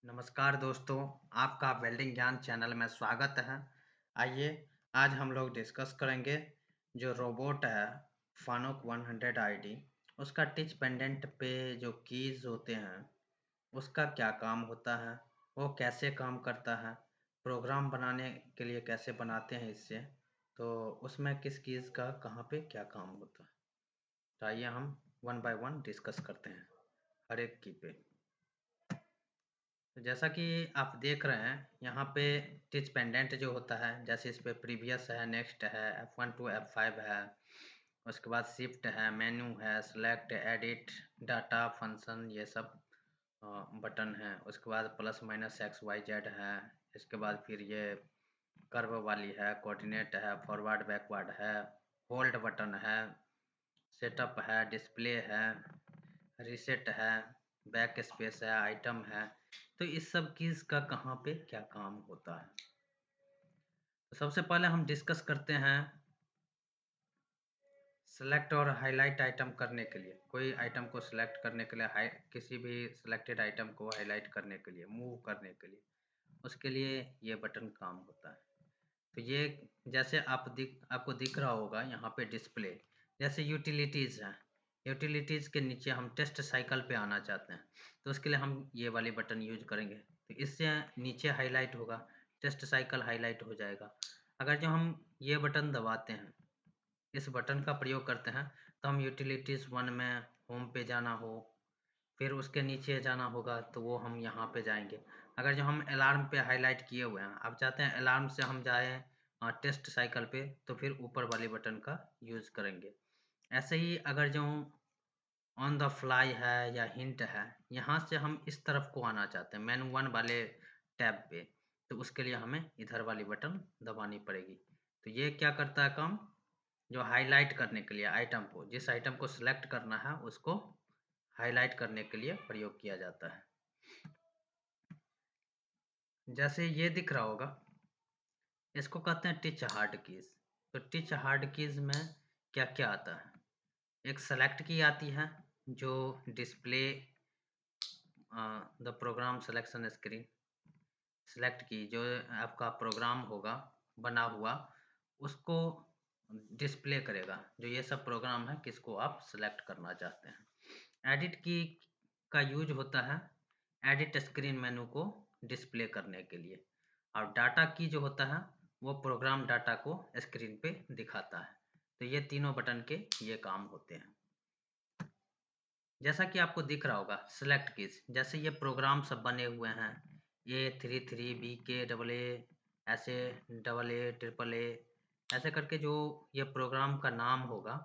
नमस्कार दोस्तों, आपका वेल्डिंग ज्ञान चैनल में स्वागत है। आइए, आज हम लोग डिस्कस करेंगे जो रोबोट है फानुक 100 आईडी, उसका टिच पेंडेंट पे जो कीज़ होते हैं, उसका क्या काम होता है, वो कैसे काम करता है, प्रोग्राम बनाने के लिए कैसे बनाते हैं इससे, तो उसमें किस कीज़ का कहाँ पे क्या काम होता है। तो आइए हम वन बाय वन डिस्कस करते हैं, हर एक की पे। तो जैसा कि आप देख रहे हैं, यहाँ पे टिच पेंडेंट जो होता है, जैसे इस पे प्रीवियस है, नेक्स्ट है, F1 टू F5 है, उसके बाद शिफ्ट है, मेनू है, सेलेक्ट, एडिट, डाटा, फंक्शन, ये सब बटन है। उसके बाद plus minus X Y Z है। इसके बाद फिर ये कर्व वाली है, कोऑर्डिनेट है, फॉरवर्ड बैकवर्ड है, होल्ड बटन है, सेटअप है, डिस्प्ले है, रीसेट है, बैक स्पेस है, आइटम है। तो इस सब चीज़ का कहाँ पे क्या काम होता है। तो सबसे पहले हम डिस्कस करते हैं सेलेक्ट और हाईलाइट आइटम करने के लिए। कोई आइटम को सिलेक्ट करने के लिए, किसी भी सिलेक्टेड आइटम को हाईलाइट करने के लिए, मूव करने के लिए, उसके लिए ये बटन काम होता है। तो ये जैसे आपको दिख रहा होगा यहाँ पे डिस्प्ले, जैसे यूटिलिटीज़ है। यूटिलिटीज़ के नीचे हम टेस्ट साइकिल पे आना चाहते हैं, तो उसके लिए हम ये वाली बटन यूज करेंगे। तो इससे नीचे हाईलाइट होगा, टेस्ट साइकिल हाईलाइट हो जाएगा। अगर जो हम ये बटन दबाते हैं, इस बटन का प्रयोग करते हैं, तो हम यूटिलिटीज़ 1 में होम पे जाना हो, फिर उसके नीचे जाना होगा तो वो हम यहाँ पे जाएँगे। अगर जो हम अलार्म पे हाइलाइट किए हुए हैं, आप चाहते हैं अलार्म से हम जाएँ टेस्ट साइकिल पे, तो फिर ऊपर वाले बटन का यूज़ करेंगे। ऐसे ही अगर जो ऑन द फ्लाई है या हिंट है, यहाँ से हम इस तरफ को आना चाहते हैं मेनू 1 वाले टैब पे, तो उसके लिए हमें इधर वाली बटन दबानी पड़ेगी। तो ये क्या करता है काम, जो हाइलाइट करने के लिए आइटम को, जिस आइटम को सिलेक्ट करना है उसको हाइलाइट करने के लिए प्रयोग किया जाता है। जैसे ये दिख रहा होगा, इसको कहते हैं टिच हार्ड कीज। तो टिच हार्ड कीज में क्या क्या आता है, एक सेलेक्ट की आती है जो display the program selection screen. Select की जो आपका प्रोग्राम होगा बना हुआ, उसको डिस्प्ले करेगा, जो ये सब प्रोग्राम है किसको आप सेलेक्ट करना चाहते हैं। एडिट की का यूज होता है एडिट स्क्रीन मेनू को डिस्प्ले करने के लिए, और डाटा की जो होता है वो प्रोग्राम डाटा को स्क्रीन पे दिखाता है। तो ये तीनों बटन के ये काम होते हैं। जैसा कि आपको दिख रहा होगा सेलेक्ट कीज, जैसे ये प्रोग्राम सब बने हुए हैं, A33 BK AA, ऐसे AA AAA, ऐसे करके जो ये प्रोग्राम का नाम होगा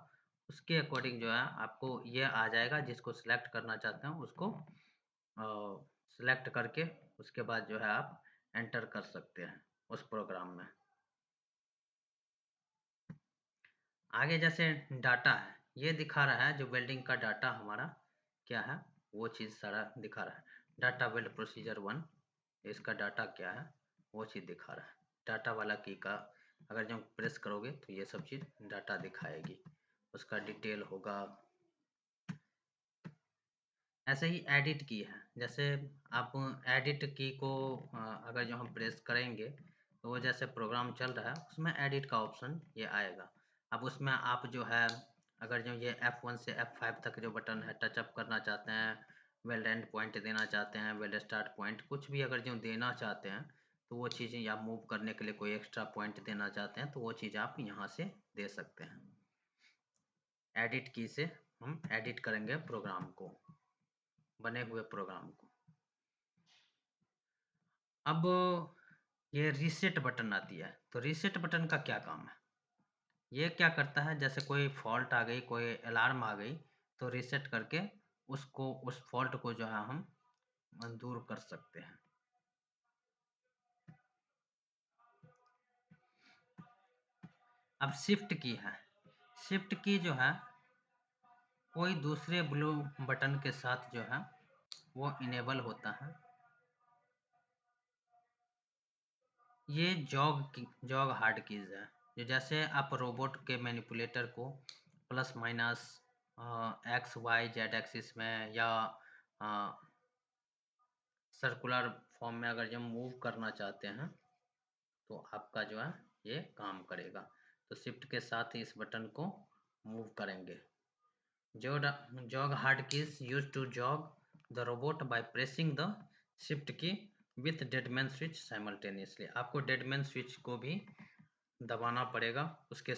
उसके अकॉर्डिंग जो है आपको ये आ जाएगा। जिसको सिलेक्ट करना चाहते हैं उसको सिलेक्ट करके उसके बाद जो है आप एंटर कर सकते हैं उस प्रोग्राम में। आगे जैसे डाटा है, ये दिखा रहा है जो वेल्डिंग का डाटा हमारा क्या है, वो चीज़ सारा दिखा रहा है। डाटा वेल्ड प्रोसीजर 1, इसका डाटा क्या है वो चीज़ दिखा रहा है। डाटा वाला की का अगर जो प्रेस करोगे तो ये सब चीज़ डाटा दिखाएगी, उसका डिटेल होगा। ऐसे ही एडिट की है, जैसे आप एडिट की को अगर जो हम प्रेस करेंगे तो वो जैसे प्रोग्राम चल रहा है उसमें एडिट का ऑप्शन ये आएगा। अब उसमें आप जो है अगर जो ये F1 से F5 तक जो बटन है टचअप करना चाहते हैं, वेल्ड एंड पॉइंट देना चाहते हैं, वेल्ड स्टार्ट पॉइंट, कुछ भी अगर जो देना चाहते हैं तो वो चीज़ें, या मूव करने के लिए कोई एक्स्ट्रा पॉइंट देना चाहते हैं तो वो चीज़ आप यहाँ से दे सकते हैं। एडिट की से हम एडिट करेंगे प्रोग्राम को, बने हुए प्रोग्राम को। अब ये रीसेट बटन आती है, तो रीसेट बटन का क्या काम है, ये क्या करता है, जैसे कोई फॉल्ट आ गई, कोई अलार्म आ गई, तो रीसेट करके उसको, उस फॉल्ट को जो है हम दूर कर सकते हैं। अब शिफ्ट की है, शिफ्ट की जो है कोई दूसरे ब्लू बटन के साथ जो है वो इनेबल होता है। ये जॉग हार्ड कीज है, जो जैसे आप रोबोट के मैनिपुलेटर को plus minus X Y Z axis में, या सर्कुलर फॉर्म में अगर जो मूव करना चाहते हैं तो आपका जो है ये काम करेगा। तो शिफ्ट के साथ ही इस बटन को मूव करेंगे। Jog hard keys use to jog the robot by pressing the shift key with deadman switch simultaneously. आपको डेडमैन स्विच को भी दबाना पड़ेगा, उसके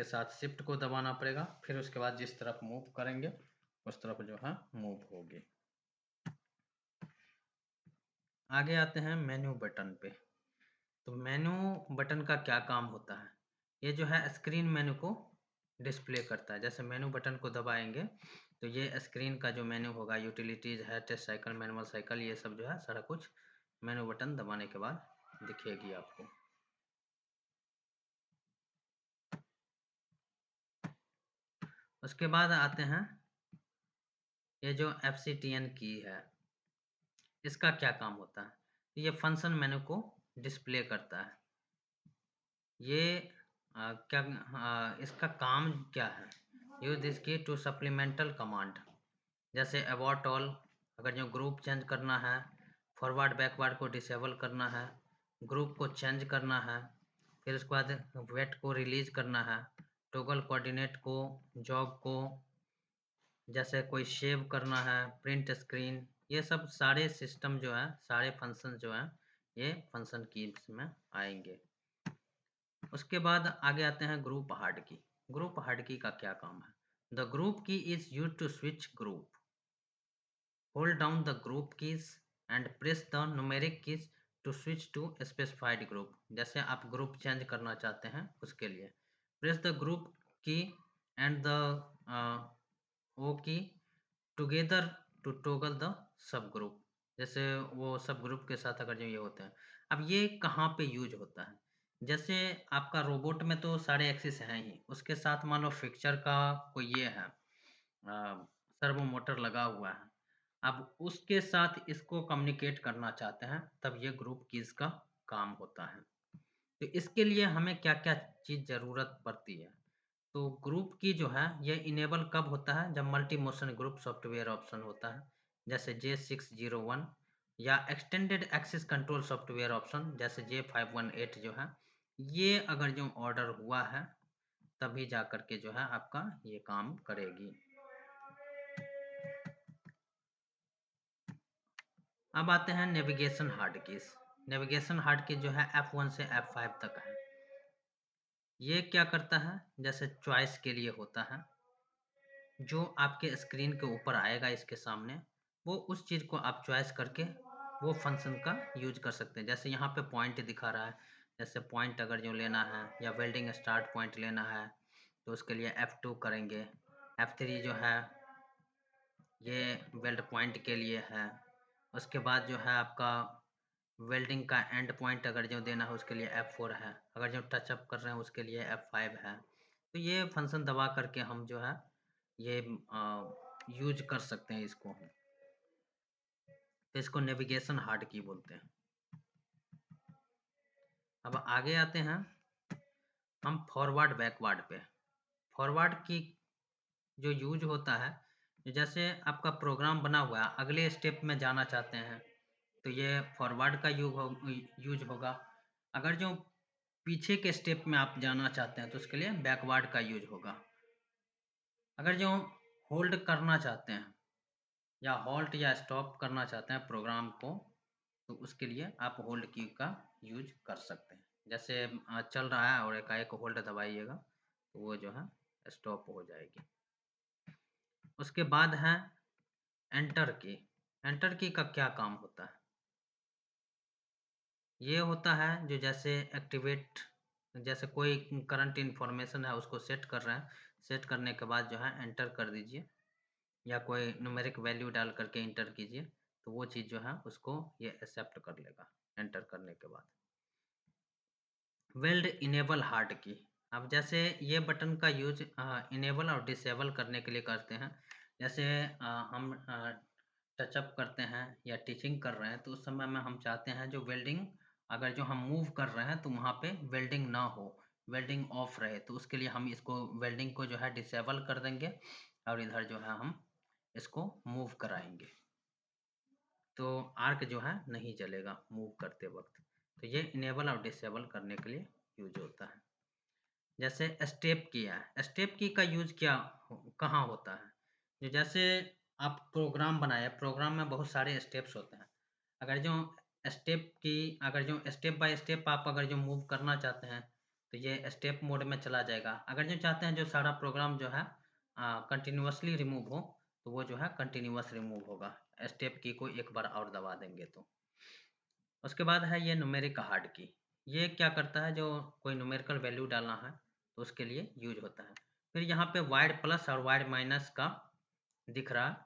साथ शिफ्ट को दबाना पड़ेगा, फिर उसके बाद जिस तरफ मूव करेंगे उस तरफ जो है मूव होगी। आगे आते हैं मेन्यू बटन पे। तो मेन्यू बटन का क्या काम होता है? ये जो है स्क्रीन मेन्यू को डिस्प्ले करता है। जैसे मेन्यू बटन को दबाएंगे तो ये स्क्रीन का जो मेन्यू होगा, यूटिलिटीज है, टेस्ट साइकिल, मैनुअल साइकिल, ये सब जो है सारा कुछ मेन्यू बटन दबाने के बाद दिखेगी आपको। उसके बाद आते हैं ये जो FCTN की है, इसका क्या काम होता है? तो ये फंक्शन मेन्यू को डिस्प्ले करता है। ये इसका काम क्या है? यूज दिस की टू सप्लीमेंटल कमांड, जैसे अबॉर्ट ऑल, अगर जो ग्रुप चेंज करना है, फॉरवर्ड बैकवर्ड को डिसेबल करना है, ग्रुप को चेंज करना है, फिर उसके बाद वेट को रिलीज करना है, टॉगल कोऑर्डिनेट को, जॉब को, जैसे कोई सेव करना है, प्रिंट स्क्रीन, ये सब सारे सिस्टम जो है, सारे फंक्शन जो है, ये फंक्शन कीज में आएंगे। उसके बाद आगे आते हैं group hard key. Group hard key का क्या काम है? The group key is use to switch group. Hold down the group keys and press the numeric keys to switch to specified group. जैसे आप ग्रुप चेंज करना चाहते हैं उसके लिए press the group key and the O key together to toggle the sub group. जैसे वो सब ग्रुप के साथ अगर जो ये होते हैं। अब ये कहाँ पे यूज होता है? जैसे आपका रोबोट में तो सारे एक्सिस हैं ही, उसके साथ मान लो फिक्चर का कोई ये है, सर्वो मोटर लगा हुआ है। अब उसके साथ इसको कम्युनिकेट करना चाहते हैं, तब ये ग्रुप कीज का काम होता है। तो इसके लिए हमें क्या-क्या चीज़ ज़रूरत पड़ती है? तो ग्रुप की जो है ये इनेबल कब होता है? जब multi motion group software option होता है, जैसे J601, या extended axis control software option जैसे J518 जो है, ये अगर जो ऑर्डर हुआ है तभी जा कर के जो है आपका ये काम करेगी। अब आते हैं navigation hard keys. Navigation hard keys जो है F1 से F5 तक है। ये क्या करता है? जैसे चॉइस के लिए होता है, जो आपके स्क्रीन के ऊपर आएगा इसके सामने, वो उस चीज़ को आप चॉइस करके वो फंक्शन का यूज कर सकते हैं। जैसे यहाँ पे पॉइंट दिखा रहा है, जैसे पॉइंट अगर जो लेना है या वेल्डिंग स्टार्ट पॉइंट लेना है तो उसके लिए F2 करेंगे। F3 जो है ये वेल्ड पॉइंट के लिए है। उसके बाद जो है आपका वेल्डिंग का एंड पॉइंट अगर जो देना है उसके लिए F4 है। अगर जो टचअप कर रहे हैं उसके लिए F5 है। तो ये फंक्शन दबा करके हम जो है ये यूज कर सकते हैं इसको हम। तो इसको नेविगेशन हार्ड की बोलते हैं। अब आगे आते हैं हम फॉरवर्ड बैकवर्ड पे। फॉरवर्ड की जो यूज होता है, जैसे आपका प्रोग्राम बना हुआ है, अगले स्टेप में जाना चाहते हैं तो ये फॉरवर्ड का यूज होगा। अगर जो पीछे के स्टेप में आप जाना चाहते हैं तो उसके लिए बैकवर्ड का यूज होगा। अगर जो होल्ड करना चाहते हैं या हॉल्ट या स्टॉप करना चाहते हैं प्रोग्राम को, तो उसके लिए आप होल्ड की का यूज कर सकते हैं। जैसे चल रहा है और एकाएक होल्ड दबाइएगा तो वो जो है स्टॉप हो जाएगी। उसके बाद है एंटर की। एंटर की का क्या काम होता है? ये होता है जो जैसे एक्टिवेट, जैसे कोई करंट इन्फॉर्मेशन है उसको सेट कर रहे हैं, सेट करने के बाद जो है एंटर कर दीजिए या कोई न्यूमेरिक वैल्यू डाल करके एंटर कीजिए, तो वो चीज़ जो है उसको ये एक्सेप्ट कर लेगा एंटर करने के बाद। वेल्ड इनेबल हार्ड की। अब जैसे ये बटन का यूज इनेबल और डिसेबल करने के लिए करते हैं। जैसे हम टचअप करते हैं या टीचिंग कर रहे हैं तो उस समय में हम चाहते हैं जो वेल्डिंग, अगर जो हम मूव कर रहे हैं तो वहाँ पे वेल्डिंग ना हो, वेल्डिंग ऑफ रहे, तो उसके लिए हम इसको वेल्डिंग को जो है डिसेबल कर देंगे और इधर जो है हम इसको मूव कराएंगे। तो आर्क जो है नहीं जलेगा मूव करते वक्त। तो ये इनेबल और डिसेबल करने के लिए यूज होता है। जैसे स्टेप की है, स्टेप की का यूज कहाँ होता है? जो जैसे आप प्रोग्राम बनाए, प्रोग्राम में बहुत सारे स्टेप्स होते हैं। अगर जो अगर जो स्टेप बाय स्टेप आप अगर जो मूव करना चाहते हैं, तो ये स्टेप मोड में चला जाएगा। अगर जो चाहते हैं जो सारा प्रोग्राम जो है कंटिन्यूअसली रिमूव हो, तो वो जो है कंटिन्यूअस रिमूव होगा, स्टेप की को एक बार और दबा देंगे तो। उसके बाद है ये न्यूमेरिक हार्ड की। ये क्या करता है, जो कोई न्यूमेरिकल वैल्यू डालना है तो उसके लिए यूज होता है। फिर यहाँ पे वाइड प्लस और वाइड माइनस का दिख रहा है।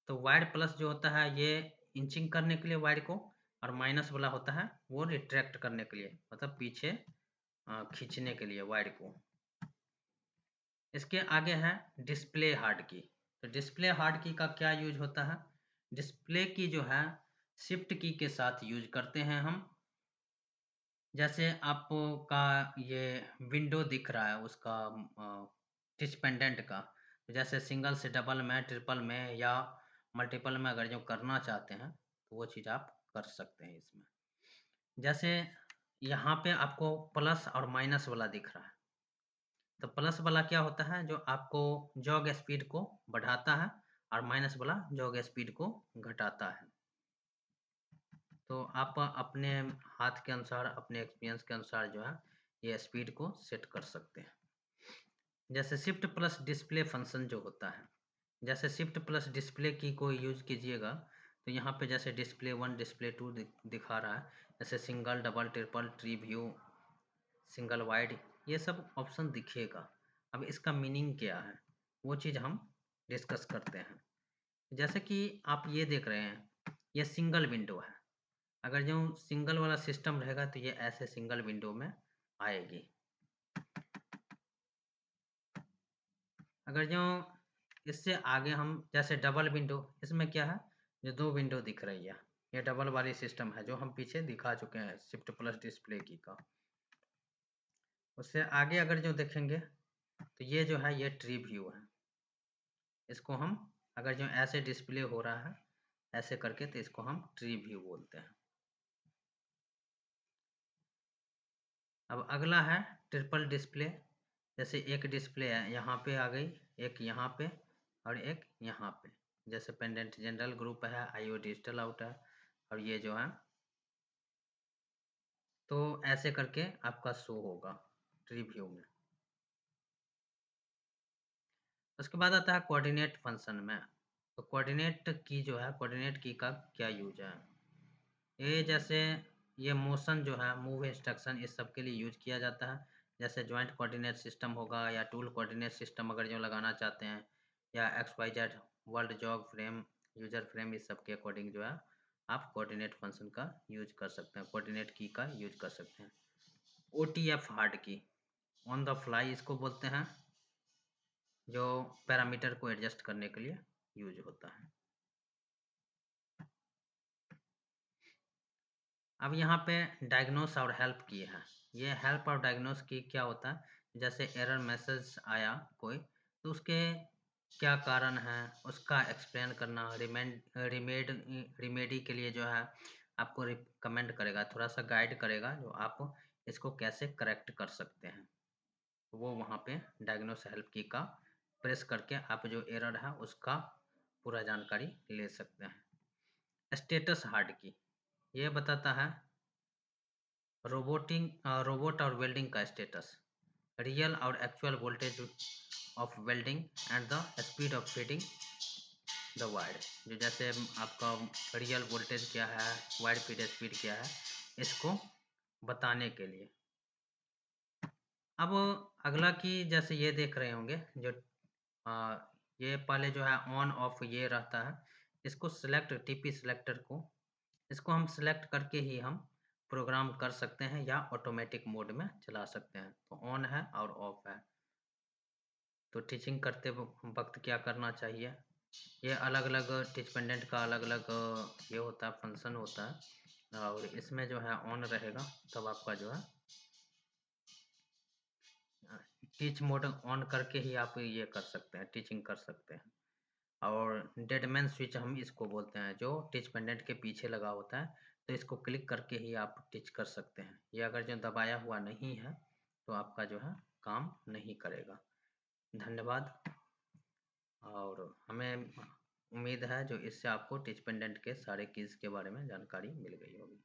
तो वाइड प्लस जो होता है ये इंचिंग करने के लिए वाइड को, और माइनस वाला होता है वो रिट्रैक्ट करने के लिए, मतलब पीछे खींचने के लिए वाइड को। इसके आगे है डिस्प्ले हार्ड की। तो डिस्प्ले हार्ड की का क्या यूज होता है? डिस्प्ले की जो है शिफ्ट की के साथ यूज करते हैं हम। जैसे आपका ये विंडो दिख रहा है उसका टिच पेंडेंट का, तो जैसे सिंगल से डबल में, ट्रिपल में या मल्टीपल में अगर जो करना चाहते हैं तो वो चीज़ आप कर सकते हैं इसमें। जैसे यहाँ पे आपको प्लस और माइनस वाला दिख रहा है। तो प्लस वाला क्या होता है, जो आपको जॉग स्पीड को बढ़ाता है, और माइनस वाला जॉग स्पीड को घटाता है। तो आप अपने हाथ के अनुसार, अपने एक्सपीरियंस के अनुसार जो है ये स्पीड को सेट कर सकते हैं। जैसे शिफ्ट प्लस डिस्प्ले फंक्शन जो होता है, जैसे शिफ्ट प्लस डिस्प्ले की को यूज कीजिएगा तो यहाँ पे जैसे डिस्प्ले 1 डिस्प्ले 2 दिखा रहा है। जैसे single, double, triple, tree view, single wide, ये सब ऑप्शन दिखेगा। अब इसका मीनिंग क्या है वो चीज़ हम डिस्कस करते हैं। जैसे कि आप ये देख रहे हैं, ये सिंगल विंडो है। अगर जो सिंगल वाला सिस्टम रहेगा तो ये ऐसे सिंगल विंडो में आएगी। अगर जो इससे आगे हम जैसे डबल विंडो, इसमें क्या है, जो 2 विंडो दिख रही है, ये डबल वाली सिस्टम है जो हम पीछे दिखा चुके हैं शिफ्ट प्लस डिस्प्ले की का। उससे आगे अगर जो देखेंगे तो ये जो है ये ट्री व्यू है। इसको हम अगर जो ऐसे डिस्प्ले हो रहा है ऐसे करके, तो इसको हम ट्री व्यू बोलते हैं। अब अगला है ट्रिपल डिस्प्ले। जैसे एक डिस्प्ले है यहाँ पे आ गई, एक यहाँ पे और एक यहाँ पे। जैसे पेंडेंट जनरल ग्रुप है, आईओ डिजिटल आउट है, और ये जो है, तो ऐसे करके आपका शो होगा ट्री व्यू में। उसके बाद आता है कोऑर्डिनेट फंक्शन में। तो कोऑर्डिनेट की जो है, कोऑर्डिनेट की का क्या यूज है? ये जैसे ये मोशन जो है, मूव इंस्ट्रक्शन, इस सब के लिए यूज किया जाता है। जैसे जॉइंट कोऑर्डिनेट सिस्टम होगा या टूल कोऑर्डिनेट सिस्टम अगर जो लगाना चाहते हैं, या X Y Z world job frame, user frame, इस सब के अकॉर्डिंग जो है आप कोऑर्डिनेट फंक्शन का यूज कर सकते हैं, कोऑर्डिनेट की का यूज कर सकते हैं। OTF हार्ड की, ऑन द फ्लाई इसको बोलते हैं, जो पैरामीटर को एडजस्ट करने के लिए यूज होता है। अब यहाँ पे डायग्नोस और हेल्प की है। ये हेल्प और डायग्नोस की क्या होता है, जैसे एरर मैसेज आया कोई, तो उसके क्या कारण है उसका एक्सप्लेन करना, रिमेडी के लिए जो है आपको रिकमेंड करेगा, थोड़ा सा गाइड करेगा, जो आप इसको कैसे करेक्ट कर सकते हैं। वो वहाँ पे डायग्नोस हेल्प की का प्रेस करके आप जो एरर है उसका पूरा जानकारी ले सकते हैं। स्टेटस हार्ड की, ये बताता है रोबोट और वेल्डिंग का स्टेटस, रियल और actual voltage of welding and the speed of feeding the wire. जो जैसे आपका रियल वोल्टेज क्या है, वायर फीड स्पीड क्या है, इसको बताने के लिए। अब अगला की जैसे ये देख रहे होंगे, जो आ, ये पहले जो है ऑन ऑफ ये रहता है, इसको सिलेक्ट, टीपी सिलेक्टर को, इसको हम सिलेक्ट करके ही हम प्रोग्राम कर सकते हैं या ऑटोमेटिक मोड में चला सकते हैं। तो ऑन है और ऑफ है। तो टीचिंग करते वक्त क्या करना चाहिए, ये अलग अलग टीच पेंडेंट का अलग अलग ये होता है, फंक्शन होता है, और इसमें जो है ऑन रहेगा तब आपका जो है टीच मोड ऑन करके ही आप ये कर सकते हैं, टीचिंग कर सकते हैं। और डेडमैन स्विच हम इसको बोलते हैं, जो टिच पेंडेंट के पीछे लगा होता है। तो इसको क्लिक करके ही आप टिच कर सकते हैं। ये अगर जो दबाया हुआ नहीं है तो आपका जो है काम नहीं करेगा। धन्यवाद। और हमें उम्मीद है जो इससे आपको टिच पेंडेंट के सारे कीज़ के बारे में जानकारी मिल गई होगी।